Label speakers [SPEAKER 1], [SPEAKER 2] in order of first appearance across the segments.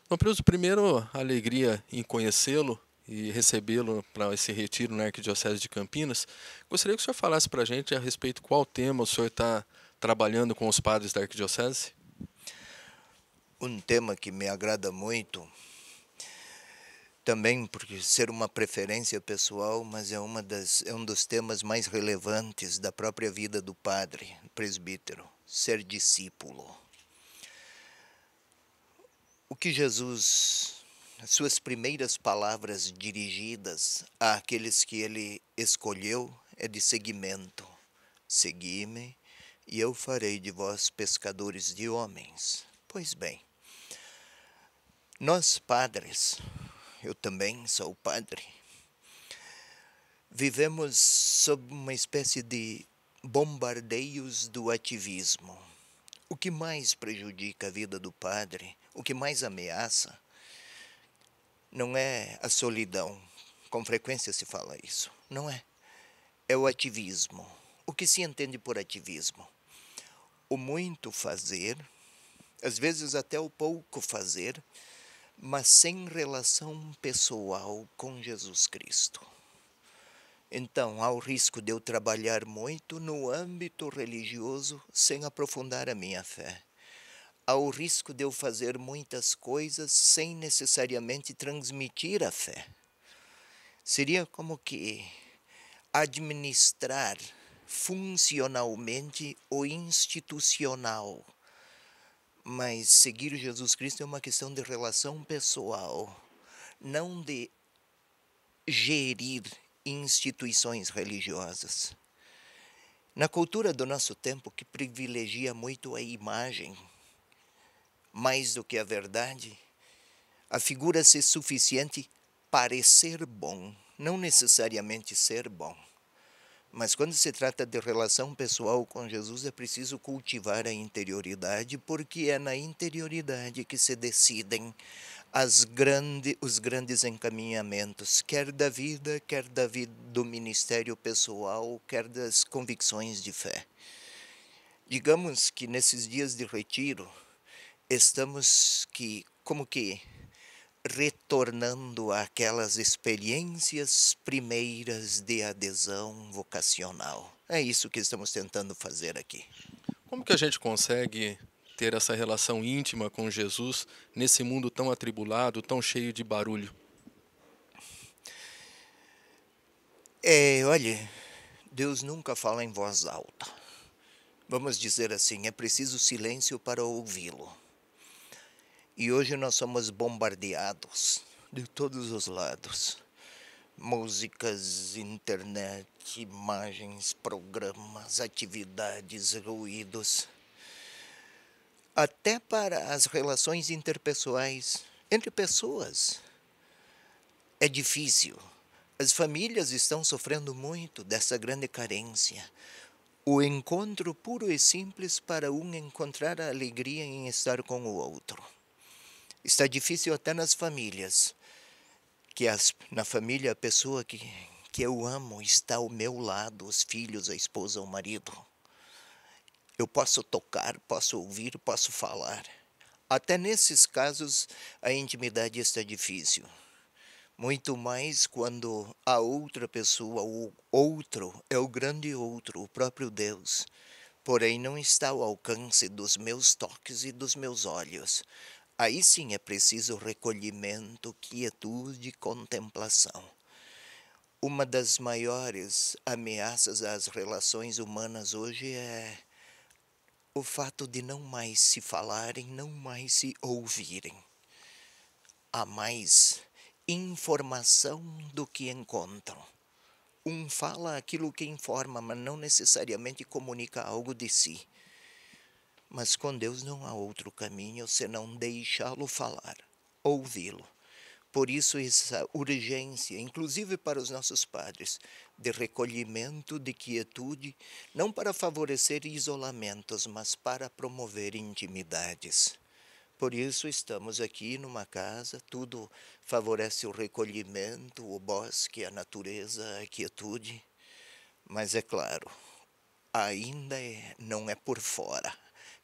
[SPEAKER 1] Dom Pilso, primeiro, alegria em conhecê-lo e recebê-lo para esse retiro na Arquidiocese de Campinas. Gostaria que o senhor falasse para a gente a respeito de qual tema o senhor está trabalhando com os padres da Arquidiocese.
[SPEAKER 2] Um tema que me agrada muito, também porque ser uma preferência pessoal, mas é um dos temas mais relevantes da própria vida do padre, presbítero, ser discípulo. O que Jesus, as suas primeiras palavras dirigidas àqueles que ele escolheu é de seguimento. Segui-me e eu farei de vós pescadores de homens. Pois bem, nós padres, eu também sou padre, vivemos sob uma espécie de bombardeios do ativismo. O que mais prejudica a vida do padre, o que mais ameaça, não é a solidão. Com frequência se fala isso. Não é. É o ativismo. O que se entende por ativismo? O muito fazer, às vezes até o pouco fazer, mas sem relação pessoal com Jesus Cristo. Então, há o risco de eu trabalhar muito no âmbito religioso sem aprofundar a minha fé. Há o risco de eu fazer muitas coisas sem necessariamente transmitir a fé. Seria como que administrar funcionalmente o institucional. Mas seguir Jesus Cristo é uma questão de relação pessoal, não de gerir instituições religiosas. Na cultura do nosso tempo, que privilegia muito a imagem, mais do que a verdade, afigura-se suficiente parecer bom, não necessariamente ser bom. Mas quando se trata de relação pessoal com Jesus, é preciso cultivar a interioridade, porque é na interioridade que se decidem os grandes encaminhamentos, quer da vida, quer do ministério pessoal, quer das convicções de fé. Digamos que nesses dias de retiro, estamos como que retornando àquelas experiências primeiras de adesão vocacional. É isso que estamos tentando fazer aqui.
[SPEAKER 1] Como que a gente consegue ter essa relação íntima com Jesus nesse mundo tão atribulado, tão cheio de barulho?
[SPEAKER 2] Olhe, Deus nunca fala em voz alta. Vamos dizer assim, é preciso silêncio para ouvi-lo. E hoje nós somos bombardeados de todos os lados. Músicas, internet, imagens, programas, atividades, ruídos. Até para as relações interpessoais, entre pessoas. É difícil. As famílias estão sofrendo muito dessa grande carência. O encontro puro e simples para um encontrar a alegria em estar com o outro. Está difícil até nas famílias, na família a pessoa que eu amo está ao meu lado, os filhos, a esposa, o marido. Eu posso tocar, posso ouvir, posso falar. Até nesses casos a intimidade está difícil. Muito mais quando a outra pessoa, o outro, é o grande outro, o próprio Deus. Porém, não está ao alcance dos meus toques e dos meus olhos. Aí sim é preciso recolhimento, quietude e contemplação. Uma das maiores ameaças às relações humanas hoje é o fato de não mais se falarem, não mais se ouvirem. Há mais informação do que encontram. Um fala aquilo que informa, mas não necessariamente comunica algo de si. Mas com Deus não há outro caminho senão deixá-lo falar, ouvi-lo. Por isso essa urgência, inclusive para os nossos padres, de recolhimento, de quietude, não para favorecer isolamentos, mas para promover intimidades. Por isso estamos aqui numa casa, tudo favorece o recolhimento, o bosque, a natureza, a quietude. Mas é claro, não é por fora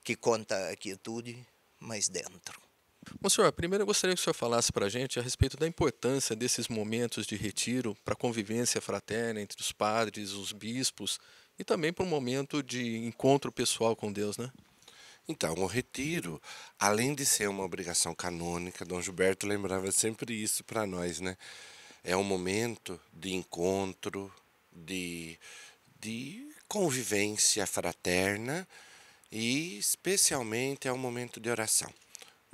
[SPEAKER 2] que conta a quietude, mas dentro.
[SPEAKER 1] Bom, senhor, primeiro eu gostaria que o senhor falasse para a gente a respeito da importância desses momentos de retiro para a convivência fraterna entre os padres, os bispos e também para um momento de encontro pessoal com Deus, né?
[SPEAKER 3] Então, o retiro, além de ser uma obrigação canônica, Dom Gilberto lembrava sempre isso para nós, né? É um momento de encontro, de, de convivência fraterna e, especialmente, é um momento de oração,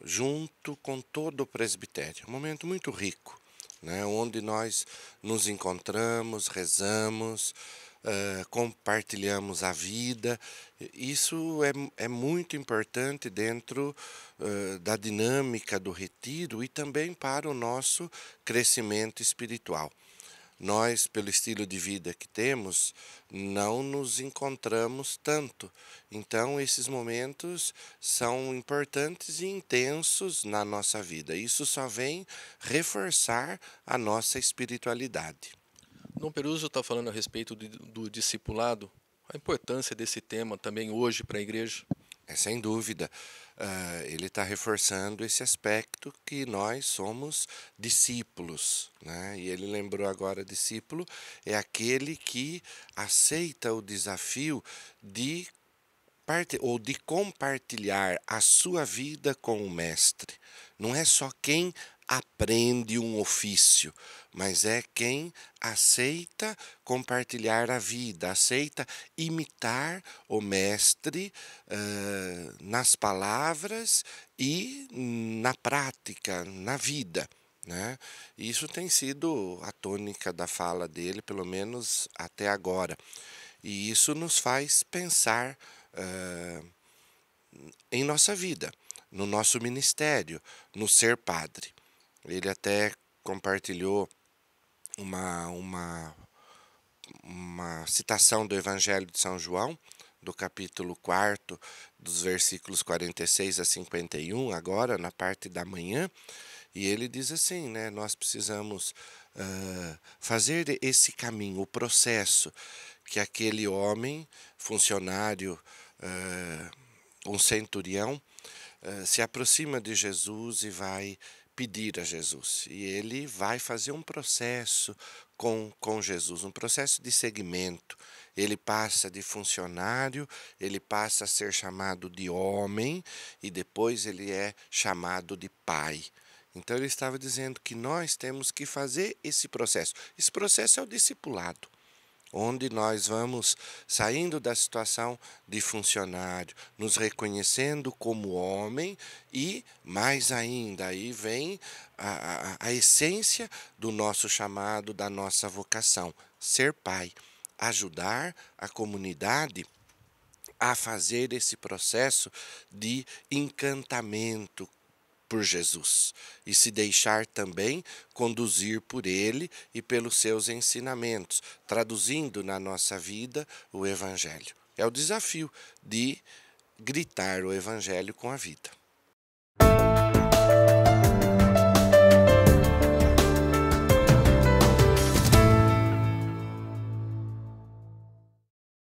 [SPEAKER 3] junto com todo o presbitério. É um momento muito rico, né? Onde nós nos encontramos, rezamos, compartilhamos a vida. Isso é muito importante dentro da dinâmica do retiro e também para o nosso crescimento espiritual. Nós, pelo estilo de vida que temos, não nos encontramos tanto. Então, esses momentos são importantes e intensos na nossa vida. Isso só vem reforçar a nossa espiritualidade.
[SPEAKER 1] Dom Peruso está falando a respeito do discipulado, a importância desse tema também hoje para a igreja.
[SPEAKER 3] É sem dúvida. Ele está reforçando esse aspecto que nós somos discípulos, né? E ele lembrou agora: discípulo é aquele que aceita o desafio de ou de compartilhar a sua vida com o mestre. Não é só quem aprende um ofício, mas é quem aceita compartilhar a vida, aceita imitar o mestre nas palavras e na prática, na vida. Né? Isso tem sido a tônica da fala dele, pelo menos até agora. E isso nos faz pensar ah, em nossa vida, no nosso ministério, no ser padre. Ele até compartilhou uma, uma, uma citação do Evangelho de São João, do capítulo 4, dos versículos 46 a 51, agora na parte da manhã, e ele diz assim, né? Nós precisamos fazer esse caminho, o processo que aquele homem, funcionário, um centurião, se aproxima de Jesus e vai pedir a Jesus. E ele vai fazer um processo com Jesus, um processo de seguimento. Ele passa de funcionário, ele passa a ser chamado de homem e depois ele é chamado de pai. Então ele estava dizendo que nós temos que fazer esse processo. Esse processo é o discipulado, onde nós vamos saindo da situação de funcionário, nos reconhecendo como homem e, mais ainda, aí vem a essência do nosso chamado, da nossa vocação, ser pai, ajudar a comunidade a fazer esse processo de encantamento por Jesus e se deixar também conduzir por ele e pelos seus ensinamentos, traduzindo na nossa vida o Evangelho. É o desafio de gritar o Evangelho com a vida.